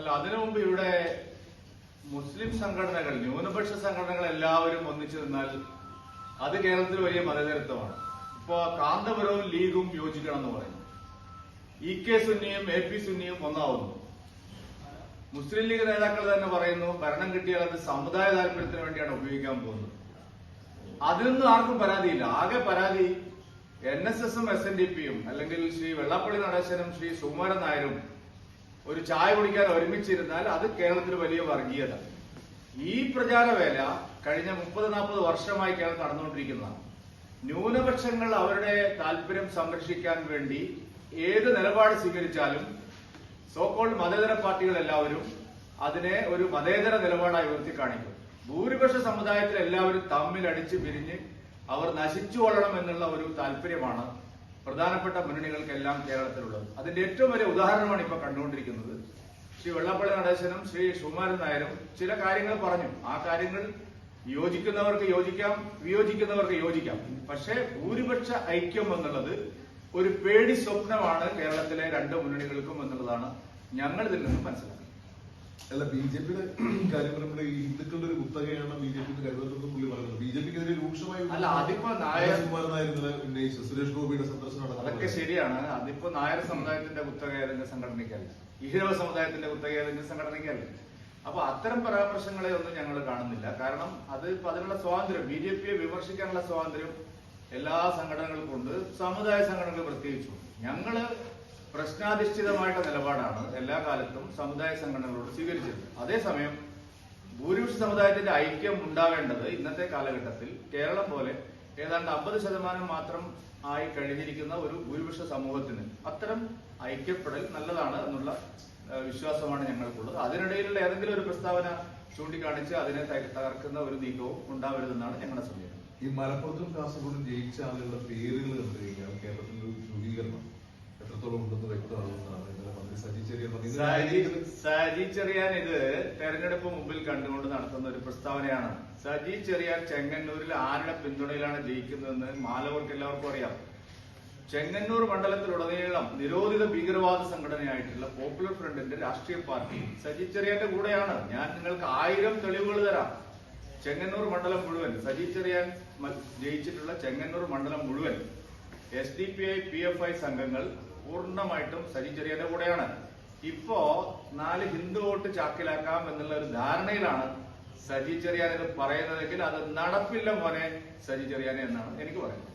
അല്ല, അതിനു മുമ്പ് ഇവിടെ മുസ്ലിം സംഘടനകൾ, ന്യൂനപക്ഷ സംഘടനകൾ എല്ലാവരും ഒന്നിച്ചു നിന്നാൽ അത് കേരളത്തിൽ വലിയ മതേതരത്വമാണ്. ഇപ്പൊ കാന്തപുരവും ലീഗും യോജിക്കണം എന്ന് പറയുന്നു. EK സുന്നിയും AP സുന്നിയും ഒന്നാവുന്നു. മുസ്ലിം ലീഗ് നേതാക്കൾ തന്നെ പറയുന്നു ഭരണം കിട്ടിയാൽ അത് സമുദായ താല്പര്യത്തിന് വേണ്ടിയാണ് ഉപയോഗിക്കാൻ പോകുന്നത്. അതിനൊന്നും ആർക്കും പരാതിയില്ല. ആകെ പരാതി NSSും SNDPയും അല്ലെങ്കിൽ ശ്രീ വെള്ളാപ്പള്ളി നടേശനും ശ്രീ സുകുമാരൻ നായരും ഒരു ചായ കുടിക്കാൻ ഒരുമിച്ചിരുന്നാൽ അത് കേരളത്തിൽ വലിയ വർഗീയത. ഈ പ്രചാരവേല കഴിഞ്ഞ 30-40 വർഷമായി കേരളം നടന്നുകൊണ്ടിരിക്കുന്നതാണ്. ന്യൂനപക്ഷങ്ങൾ അവരുടെ താല്പര്യം സംരക്ഷിക്കാൻ വേണ്ടി ഏത് നിലപാട് സ്വീകരിച്ചാലും സോക്കോൾഡ് മതേതര പാർട്ടികൾ എല്ലാവരും അതിനെ ഒരു മതേതര നിലപാടായി ഉയർത്തി കാണിക്കും. ഭൂരിപക്ഷ സമുദായത്തിൽ എല്ലാവരും തമ്മിലടിച്ച് പിരിഞ്ഞ് അവർ നശിച്ചു കൊള്ളണം എന്നുള്ള ഒരു താല്പര്യമാണ് പ്രധാനപ്പെട്ട മുന്നണികൾക്കെല്ലാം കേരളത്തിലുള്ളത്. അതിന്റെ ഏറ്റവും വലിയ ഉദാഹരണമാണ് ഇപ്പൊ കണ്ടുകൊണ്ടിരിക്കുന്നത്. ശ്രീ വെള്ളാപ്പള്ളി നടേശനും ശ്രീ സുകുമാരൻ നായരും ചില കാര്യങ്ങൾ പറഞ്ഞു. ആ കാര്യങ്ങൾ യോജിക്കുന്നവർക്ക് യോജിക്കാം, വിയോജിക്കുന്നവർക്ക് യോജിക്കാം. പക്ഷേ ഭൂരിപക്ഷ ഐക്യം എന്നുള്ളത് ഒരു പേടി സ്വപ്നമാണ് കേരളത്തിലെ രണ്ട് മുന്നണികൾക്കും എന്നുള്ളതാണ് ഞങ്ങൾ ഇതിൽ നിന്ന് മനസ്സിലാക്കുന്നത്. അല്ല, BJPയുടെ കാര്യം പറയുമ്പോൾ ഈ ഹിന്ദുക്കളുടെ ഒരു കുത്തകയാണ് BJP കരുതുന്നത് പുള്ളി പറയുന്നത്. BJPക്കെതിരെ രൂക്ഷമായി അല്ല, അതിപ്പോ ഉന്നയിച്ചു സുരേഷ് ഗോപിയുടെ സന്ദർശനം. അതൊക്കെ ശരിയാണ്. അതിപ്പോ നായർ സമുദായത്തിന്റെ കുത്തക ഏതെങ്കിലും സംഘടനയ്ക്കല്ല, ഈഴവ സമുദായത്തിന്റെ കുത്തക ഏതെങ്കിലും സംഘടനയ്ക്കല്ല. അപ്പൊ അത്തരം പരാമർശങ്ങളെ ഒന്നും ഞങ്ങൾ കാണുന്നില്ല. കാരണം അത് അതിനുള്ള സ്വാതന്ത്ര്യം, BJPയെ വിമർശിക്കാനുള്ള സ്വാതന്ത്ര്യം എല്ലാ സംഘടനകൾക്കും ഉണ്ട്, സമുദായ സംഘടനകൾ പ്രത്യേകിച്ചും. ഞങ്ങള് പ്രശ്നാധിഷ്ഠിതമായിട്ടുള്ള നിലപാടാണ് എല്ലാ കാലത്തും സമുദായ സംഘടനകളോട് സ്വീകരിച്ചത്. അതേസമയം ഭൂരിപക്ഷ സമുദായത്തിന്റെ ഐക്യം ഉണ്ടാവേണ്ടത് ഇന്നത്തെ കാലഘട്ടത്തിൽ കേരളം പോലെ ഏതാണ്ട് 50% മാത്രം ആയി കഴിഞ്ഞിരിക്കുന്ന ഒരു ഭൂരിപക്ഷ സമൂഹത്തിന് അത്തരം ഐക്യപ്പെടൽ നല്ലതാണ് എന്നുള്ള വിശ്വാസമാണ് ഞങ്ങൾക്കുള്ളത്. അതിനിടയിലുള്ള ഏതെങ്കിലും ഒരു പ്രസ്താവന ചൂണ്ടിക്കാണിച്ച് അതിനെ തകർക്കുന്ന ഒരു നീക്കവും ഉണ്ടാവരുതെന്നാണ് ഞങ്ങളുടെ സമീപനം. ഈ മലപ്പുറത്തും കാസർഗോഡും ജയിച്ച ആളുകളുടെ പേരുകൾ കണ്ടു കഴിഞ്ഞാൽ കേരളത്തിന്റെ ഒരു ധ്രുവീകരണം എത്രത്തോളം ഉണ്ടെന്ന് വ്യക്തമാകുന്നതാണ് ഇന്നലെ മന്ത്രി സജി ചെറിയാൻ ഇത് തെരഞ്ഞെടുപ്പ് മുമ്പിൽ കണ്ടുകൊണ്ട് നടത്തുന്ന ഒരു പ്രസ്താവനയാണ്. സജി ചെറിയാൻ ചെങ്ങന്നൂരിൽ ആരുടെ പിന്തുണയിലാണ് ജയിക്കുന്നതെന്ന് മാലവർക്ക് എല്ലാവർക്കും അറിയാം. ചെങ്ങന്നൂർ മണ്ഡലത്തിലുടനീളം നിരോധിത ഭീകരവാദ സംഘടനയായിട്ടുള്ള പോപ്പുലർ ഫ്രണ്ടിന്റെ രാഷ്ട്രീയ പാർട്ടി സജി ചെറിയാന്റെ കൂടെയാണ്. ഞാൻ നിങ്ങൾക്ക് 1000 തെളിവുകൾ തരാം. ചെങ്ങന്നൂർ മണ്ഡലം മുഴുവൻ സജി ചെറിയാൻ ജയിച്ചിട്ടുള്ള ചെങ്ങന്നൂർ മണ്ഡലം മുഴുവൻ SDPI PFI സംഘങ്ങൾ പൂർണ്ണമായിട്ടും സജി ചെറിയാന്റെ കൂടെയാണ്. ഇപ്പോ 4 ഹിന്ദു വോട്ട് ചാക്കിലാക്കാം എന്നുള്ള ഒരു ധാരണയിലാണ് സജി ചെറിയാൻ ഇത് പറയുന്നതെങ്കിൽ അത് നടപ്പില്ല മോനെ സജി ചെറിയാനെ എന്നാണ് എനിക്ക് പറയുന്നത്.